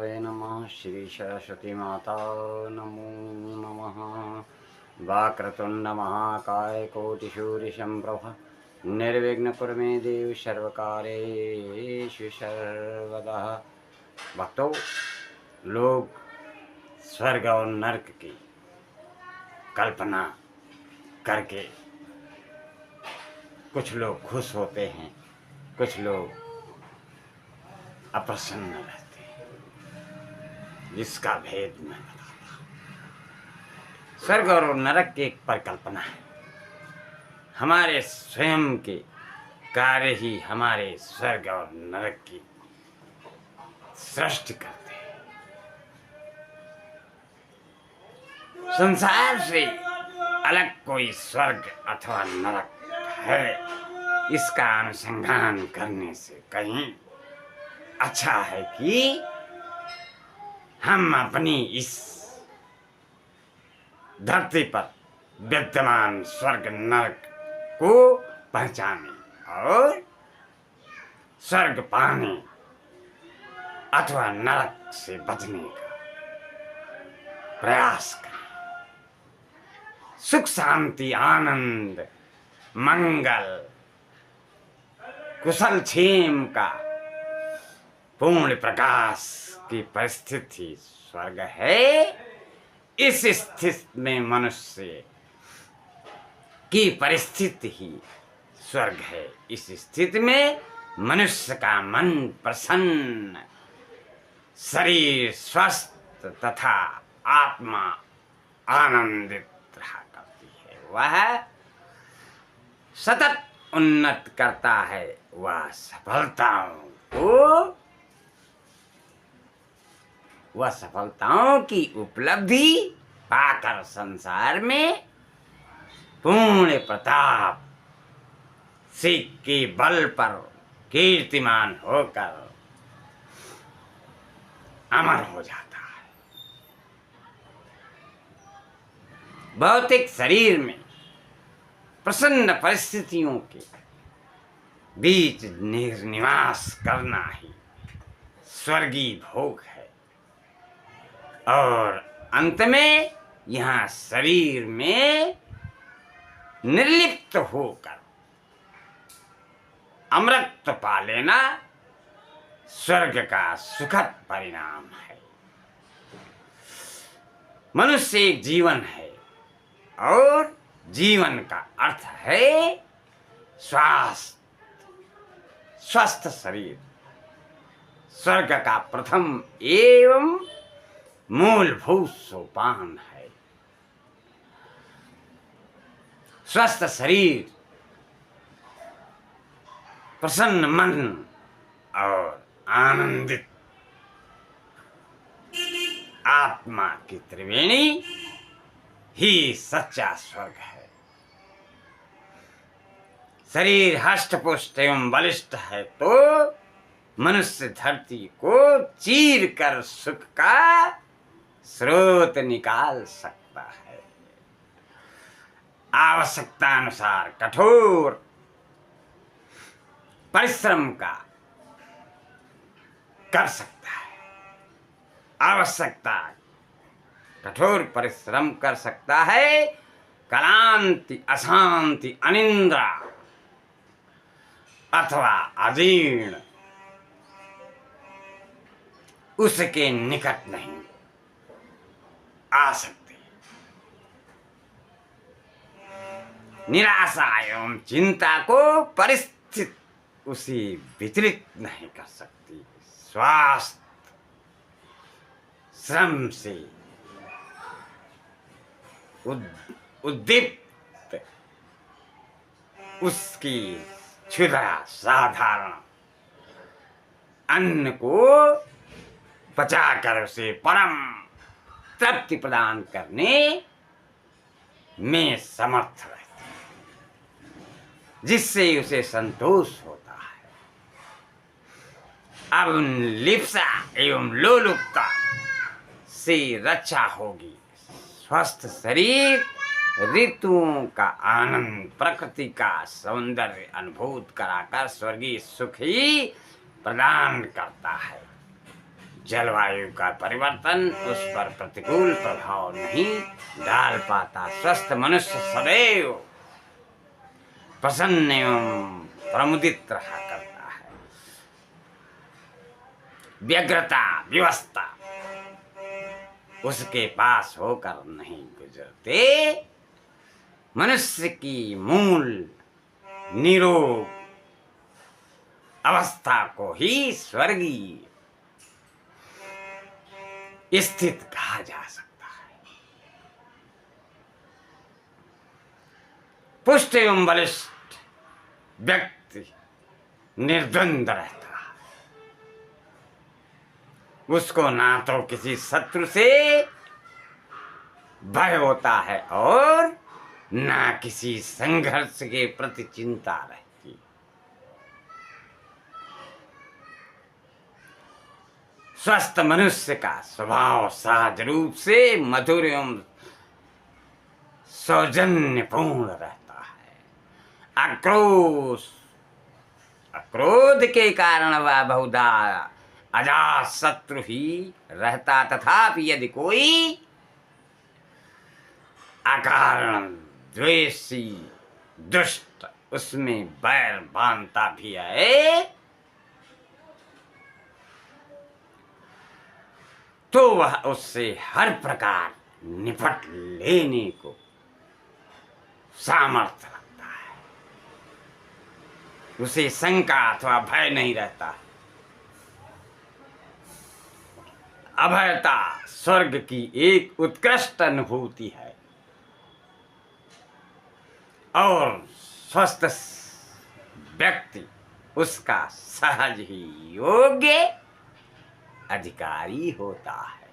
गुरवे नमः। श्री सरस्वती माता नमो नमः। वाक्रतुंड महाकाय कोटिसूर्य संप्रभ निर्विघ्न कुरु मे देव सर्वकार्येषु सर्वदा। भक्तों, लोग स्वर्ग और नरक की कल्पना करके कुछ लोग खुश होते हैं, कुछ लोग अप्रसन्न रहते हैं, जिसका भेद मैं बताता हूँ। स्वर्ग और नरक की एक परिकल्पना है। हमारे स्वयं के कार्य ही हमारे स्वर्ग और नरक की सृष्टि करते हैं। संसार से अलग कोई स्वर्ग अथवा नरक है, इसका अनुसंधान करने से कहीं अच्छा है कि हम अपनी इस धरती पर विद्यमान स्वर्ग नरक को पहचानें और स्वर्ग पाने अथवा नरक से बचने का प्रयास करें। सुख शांति आनंद मंगल कुशल क्षेम का पूर्ण प्रकाश की परिस्थिति स्वर्ग है। इस स्थिति में मनुष्य की परिस्थिति ही स्वर्ग है। इस स्थिति में मनुष्य का मन प्रसन्न, शरीर स्वस्थ तथा आत्मा आनंदित रहा करती है। वह सतत उन्नत करता है। वह सफलताओं की उपलब्धि पाकर संसार में पूर्ण प्रताप से के बल पर कीर्तिमान होकर अमर हो जाता है। भौतिक शरीर में प्रसन्न परिस्थितियों के बीच निवास करना ही स्वर्गीय भोग है और अंत में यहाँ शरीर में निर्लिप्त होकर अमृत पा लेना स्वर्ग का सुखद परिणाम है। मनुष्य एक जीवन है और जीवन का अर्थ है स्वस्थ शरीर। स्वर्ग का प्रथम एवं मूलभूत सोपान है। स्वस्थ शरीर, प्रसन्न मन और आनंदित आत्मा की त्रिवेणी ही सच्चा स्वर्ग है। शरीर हष्टपुष्ट एवं बलिष्ठ है तो मनुष्य धरती को चीर कर सुख का स्रोत निकाल सकता है। आवश्यकता अनुसार कठोर परिश्रम का कर सकता है। आवश्यकता कठोर परिश्रम कर सकता है। क्लांति अशांति अनिंद्रा अथवा अजीर्ण उसके निकट नहीं आ सकते। निराशा एवं चिंता को परिस्थिति उसे विचलित नहीं कर सकती। स्वास्थ्य श्रम से उद्दीप्त उसकी क्षुधा साधारण अन्न को पचाकर उसे परम तृप्ति प्रदान करने में समर्थ रहती है, जिससे उसे संतोष होता है। अब लिप्सा एवं लोलुपता से रक्षा होगी। स्वस्थ शरीर ऋतुओं का आनंद, प्रकृति का सौंदर्य अनुभूत कराकर स्वर्गीय सुख ही प्रदान करता है। जलवायु का परिवर्तन उस पर प्रतिकूल प्रभाव नहीं डाल पाता। स्वस्थ मनुष्य सदैव प्रसन्न एवं प्रमुदित रहा करता है। व्यग्रता व्यवस्था उसके पास होकर नहीं गुजरते। मनुष्य की मूल निरोग अवस्था को ही स्वर्गीय स्थित कहा जा सकता है। पुष्ट एवं बलिष्ठ व्यक्ति निर्द्वंद रहता है। उसको ना तो किसी शत्रु से भय होता है और ना किसी संघर्ष के प्रति चिंता रहती। स्वस्थ मनुष्य का स्वभाव सहज रूप से मधुर एवं सौजन्यपूर्ण रहता है। अक्रोध के कारण वह बहुधा अजात शत्रु ही रहता, तथापि यदि कोई अकारण द्वेषी दुष्ट उसमें बैर बांधता भी है तो वह उससे हर प्रकार निपट लेने को सामर्थ्य रखता है। उसे शंका अथवा भय नहीं रहता। अभयता स्वर्ग की एक उत्कृष्ट अनुभूति है और स्वस्थ व्यक्ति उसका सहज ही योग्य अधिकारी होता है।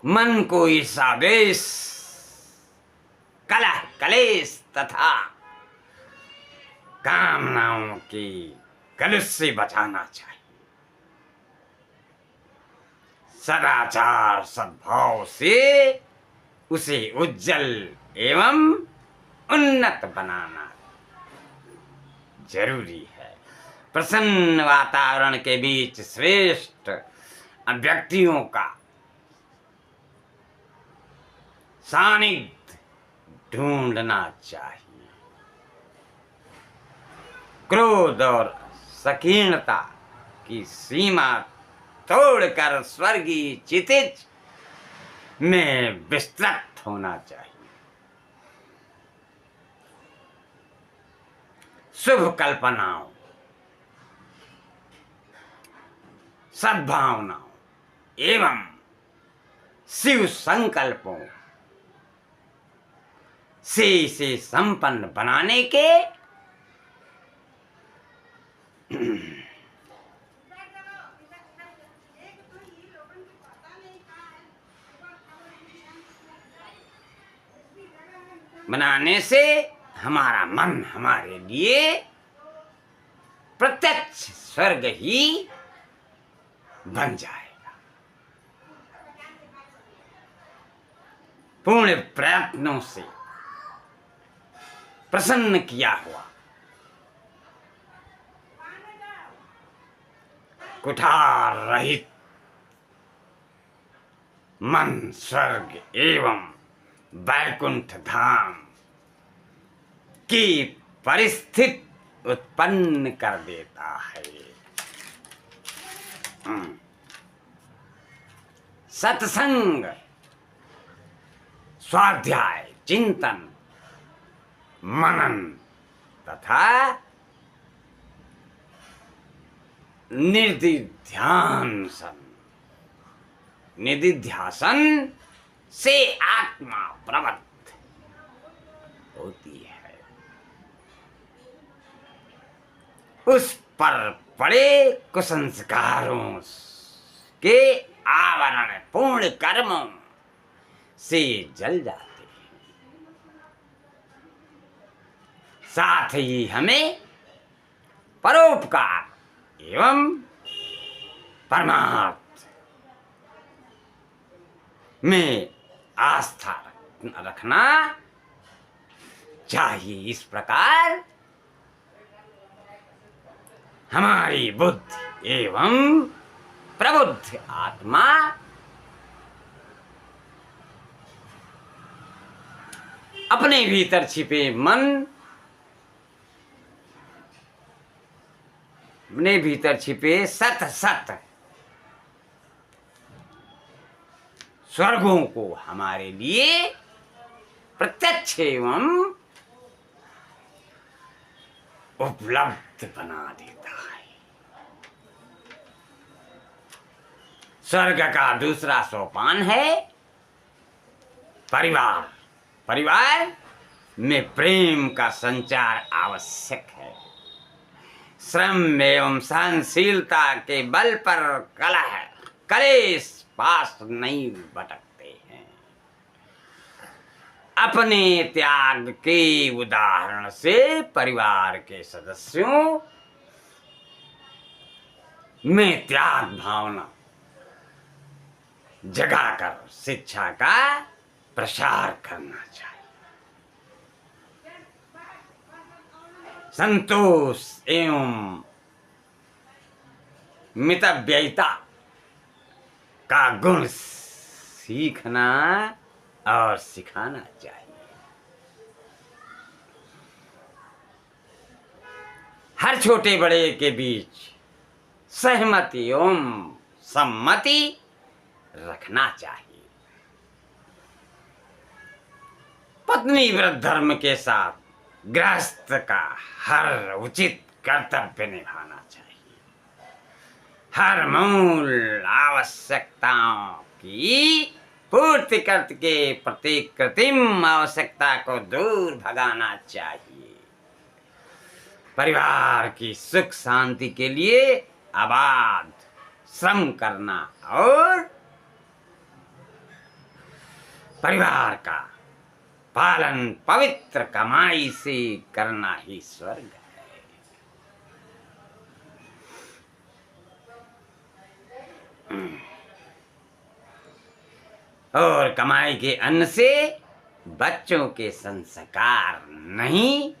मन को ईर्षा द्वेष कलह कलेश तथा कामनाओं के कलुष से बचाना चाहिए। सदाचार सद्भाव से उसे उज्जवल एवं उन्नत बनाना जरूरी है। प्रसन्न वातावरण के बीच श्रेष्ठ व्यक्तियों का सानिध्य ढूंढना चाहिए। क्रोध और संकीर्णता की सीमा तोड़कर स्वर्गीय क्षितिज में विस्तृत होना चाहिए। शुभ कल्पनाओं सद्भावनाओं एवं शिव संकल्पों से इसे संपन्न बनाने के बनाने से हमारा मन हमारे लिए प्रत्यक्ष स्वर्ग ही बन जाएगा। पूर्ण प्रयत्नों से प्रसन्न किया हुआ कुठार रहित मन स्वर्ग एवं वैकुंठ धाम की परिस्थिति उत्पन्न कर देता है। सत्संग स्वाध्याय चिंतन मनन तथा निधिध्यासन से आत्मा प्रवृत्त होती है। उस पर पड़े कुसंस्कारों के आवरण पूर्ण कर्मों से जल जाते हैं। साथ ही हमें परोपकार एवं परमार्थ में आस्था रखना चाहिए। इस प्रकार हमारी बुद्धि एवं प्रबुद्ध आत्मा अपने भीतर छिपे मन, अपने भीतर छिपे सत सत स्वर्गों को हमारे लिए प्रत्यक्ष एवं उपलब्ध बना देता है। स्वर्ग का दूसरा सोपान है परिवार। परिवार में प्रेम का संचार आवश्यक है। श्रम एवं सहनशीलता के बल पर कलह कलेश पास नहीं भटकते हैं। अपने त्याग के उदाहरण से परिवार के सदस्यों में त्याग भावना जगाकर शिक्षा का प्रसार करना चाहिए। संतोष एवं मितव्ययिता का गुण सीखना और सिखाना चाहिए। हर छोटे बड़े के बीच सहमति एवं सम्मति रखना चाहिए। पत्नी व्रत धर्म के साथ गृहस्थ का हर उचित कर्तव्य निभाना चाहिए। हर मूल आवश्यकताओं की पूर्ति करके प्रत्येक कृत्रिम आवश्यकता को दूर भगाना चाहिए। परिवार की सुख शांति के लिए अबाध श्रम करना और परिवार का पालन पवित्र कमाई से करना ही स्वर्ग है। और कमाई के अन्न से बच्चों के संस्कार नहीं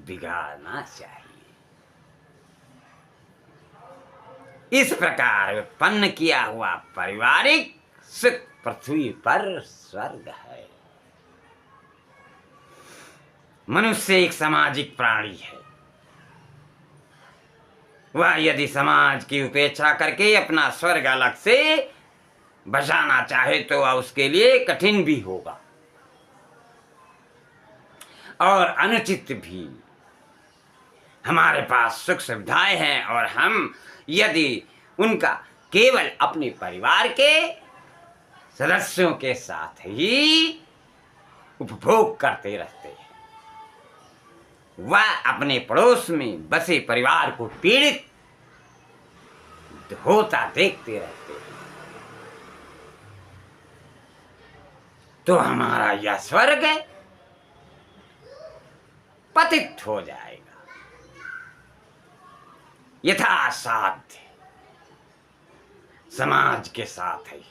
बिगाड़ना चाहिए। इस प्रकार उत्पन्न किया हुआ पारिवारिक सुख पृथ्वी पर स्वर्ग है। मनुष्य एक सामाजिक प्राणी है। वह यदि समाज की उपेक्षा करके अपना स्वर्ग अलग से बसाना चाहे तो वह उसके लिए कठिन भी होगा और अनुचित भी। हमारे पास सुख सुविधाएं हैं और हम यदि उनका केवल अपने परिवार के सदस्यों के साथ ही उपभोग करते रहते हैं, वह अपने पड़ोस में बसे परिवार को पीड़ित होता देखते रहते हैं, तो हमारा यह स्वर्ग पतित हो जाएगा। यथासाध्य समाज के साथ ही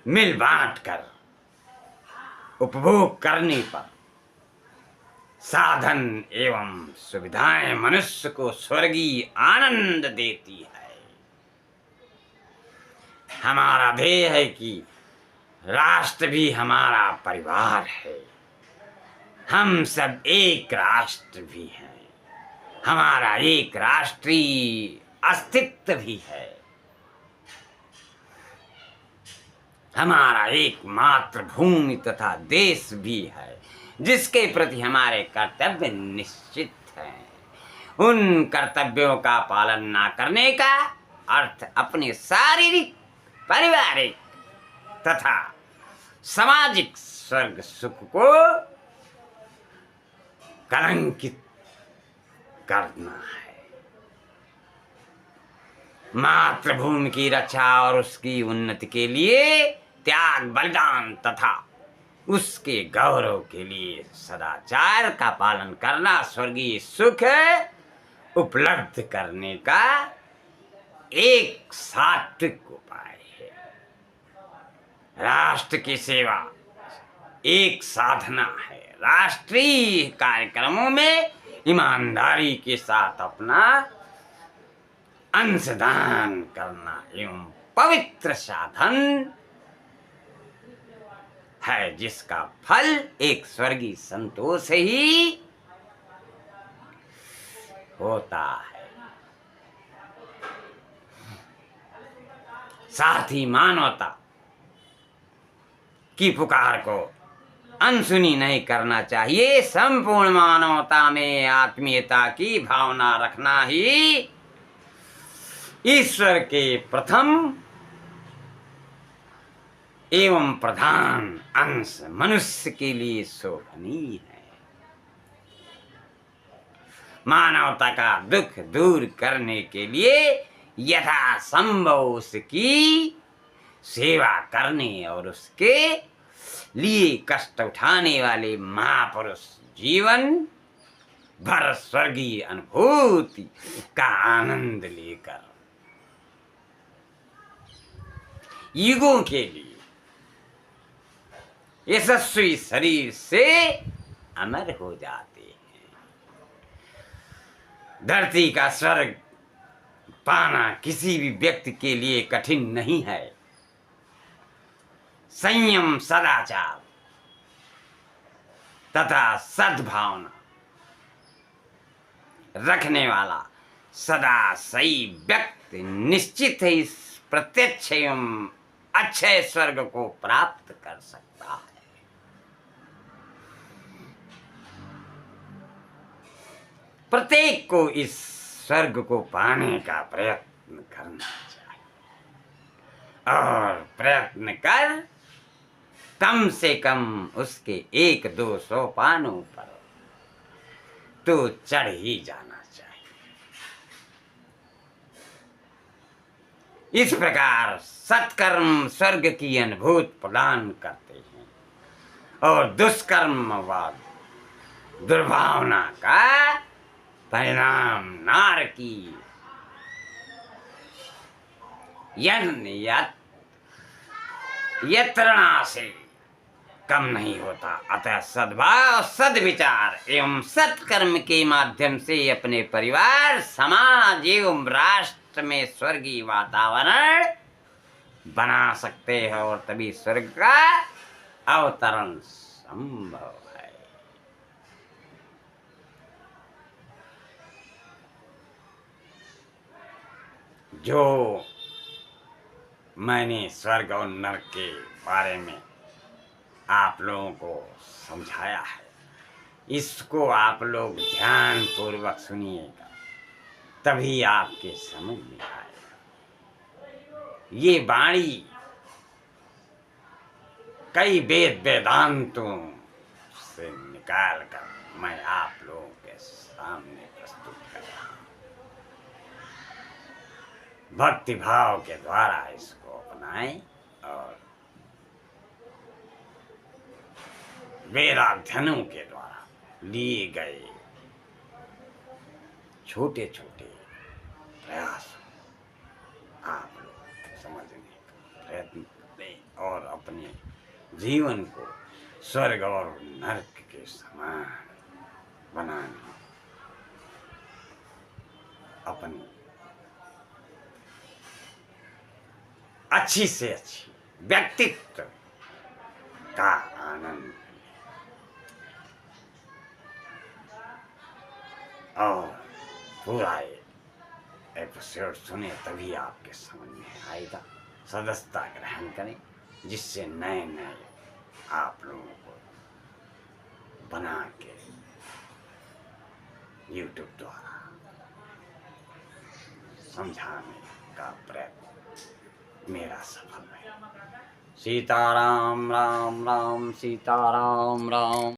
मिल बांट कर उपभोग करने पर साधन एवं सुविधाएं मनुष्य को स्वर्गीय आनंद देती है। हमारा ध्येय है कि राष्ट्र भी हमारा परिवार है। हम सब एक राष्ट्र भी हैं। हमारा एक राष्ट्रीय अस्तित्व भी है। हमारा एक मातृभूमि तथा देश भी है जिसके प्रति हमारे कर्तव्य निश्चित हैं। उन कर्तव्यों का पालन न करने का अर्थ अपने शारीरिक, पारिवारिक तथा सामाजिक स्वर्ग सुख को कलंकित करना है। मातृभूमि की रक्षा और उसकी उन्नति के लिए त्याग, बलिदान तथा उसके गौरव के लिए सदाचार का पालन करना स्वर्गीय सुख उपलब्ध करने का एक सात्विक उपाय है। राष्ट्र की सेवा एक साधना है। राष्ट्रीय कार्यक्रमों में ईमानदारी के साथ अपना अंशदान करना एवं पवित्र साधन है, जिसका फल एक स्वर्गीय संतोष ही होता है। साथ ही मानवता की पुकार को अनसुनी नहीं करना चाहिए। संपूर्ण मानवता में आत्मीयता की भावना रखना ही ईश्वर के प्रथम एवं प्रधान अंश मनुष्य के लिए शोभनीय है। मानवता का दुख दूर करने के लिए यथासंभव उसकी सेवा करने और उसके लिए कष्ट उठाने वाले महापुरुष जीवन भर स्वर्गीय अनुभूति का आनंद लेकर युगों के लिए यशस्वी शरीर से अमर हो जाते हैं। धरती का स्वर्ग पाना किसी भी व्यक्ति के लिए कठिन नहीं है। संयम, सदाचार तथा सद्भावना रखने वाला सदा सही व्यक्ति निश्चित ही इस प्रत्यक्ष एवं अक्षय स्वर्ग को प्राप्त कर सकता है। प्रत्येक को इस स्वर्ग को पाने का प्रयत्न करना चाहिए और प्रयत्न कर कम से कम उसके 1-2 सोपानों पर तो चढ़ ही जाना चाहिए। इस प्रकार सत्कर्म स्वर्ग की अनुभूति प्रदान करते हैं और दुष्कर्म व दुर्भावना का परिणाम नारकी यत्रणा से कम नहीं होता। अतः सद्भाव, सद्विचार एवं सत्कर्म के माध्यम से अपने परिवार, समाज एवं राष्ट्र में स्वर्गीय वातावरण बना सकते हैं और तभी स्वर्ग का अवतरण संभव है। जो मैंने स्वर्ग और नरक के बारे में आप लोगों को समझाया है, इसको आप लोग ध्यान पूर्वक सुनिएगा, तभी आपके समझ में आएगा। ये वाणी कई वेद वेदांतों से निकाल कर मैं आप लोगों के सामने प्रस्तुत कर रहा हूँ। भक्ति भाव के द्वारा इसको अपनाएं और वेदाध्ययनों के द्वारा लिए गए छोटे छोटे प्रयास आप लोग समझने का प्रयत्न करें और अपने जीवन को स्वर्ग और नरक के समान बनाने अपनी अच्छी से अच्छी व्यक्तित्व का आनंद और पूरा एपिसोड सुने, तभी आपके समझ में आएगा। सदस्यता ग्रहण करें, जिससे नए नए आप लोगों को बना के YouTube द्वारा समझाने का प्रयत्न मेरा सफल है। सीताराम राम राम, सीताराम राम।